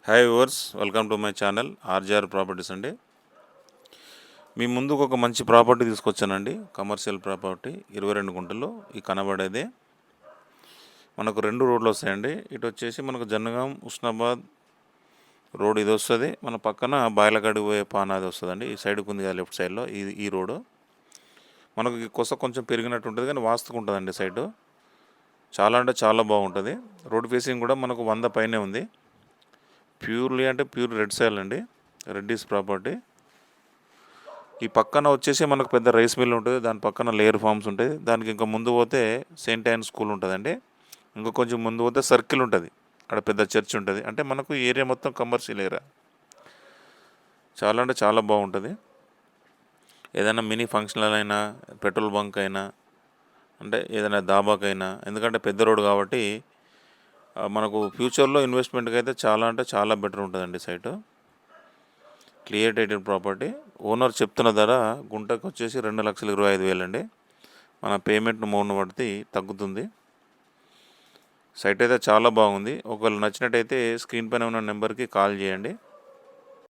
Hi viewers, welcome to my channel RGR properties అండి. మీ ముందుకు ఒక మంచి ప్రాపర్టీ తీసుకొచ్చానండి. కమర్షియల్ ప్రాపర్టీ 22 గుంటల్లో ఈ కనబడేదే. మనకు 2 రోడ్లు వస్తాయండి. ఇటు వచ్చేసి మనకు జనగాం ఉస్నాబాద్ రోడ్ ఇది వస్తుంది. మన పక్కన బాయలగడి పోయే పానాది వస్తుందండి. ఈ సైడ్కి ఉంది కదా, లెఫ్ట్ సైడ్లో ఈ రోడ్డు. మనకు ఈ కొస కొంచెం పెరిగినట్టు ఉంటుంది, కానీ వాస్తుకు ఉంటుందండి సైడ్. చాలా అంటే చాలా బాగుంటుంది. రోడ్ ఫేసింగ్ కూడా మనకు 100 పైనే ఉంది. ప్యూర్లీ అంటే ప్యూర్ రెడ్ సాయిల్ అండి, రెడ్డిస్ ప్రాపర్టీ. ఈ పక్కన వచ్చేసి మనకు పెద్ద రైస్ మిల్ ఉంటుంది, దాని పక్కన లేయర్ ఫార్మ్స్ ఉంటాయి. దానికి ఇంకా ముందు పోతే సెయింట్ యాన్ స్కూల్ ఉంటుందండి. ఇంకా కొంచెం ముందు పోతే సర్కిల్ ఉంటుంది, అక్కడ పెద్ద చర్చ్ ఉంటుంది. అంటే మనకు ఏరియా మొత్తం కమర్షియల్ ఏరియా. చాలా అంటే చాలా బాగుంటుంది. ఏదైనా మినీ ఫంక్షనల్ అయినా, పెట్రోల్ బంక్ అయినా, అంటే ఏదైనా దాబాకైనా, ఎందుకంటే పెద్ద రోడ్ కాబట్టి మనకు ఫ్యూచర్లో ఇన్వెస్ట్మెంట్కి అయితే చాలా అంటే చాలా బెటర్ ఉంటుందండి సైటు. క్లియర్ టైటెడ్ ప్రాపర్టీ. ఓనర్ చెప్తున్న ధర గుంటకు వచ్చేసి 2,25,000 అండి. మన పేమెంట్ మోడ్ను బట్టి తగ్గుతుంది. సైట్ అయితే చాలా బాగుంది. ఒకవేళ నచ్చినట్టయితే స్క్రీన్ పైన ఉన్న నెంబర్కి కాల్ చేయండి.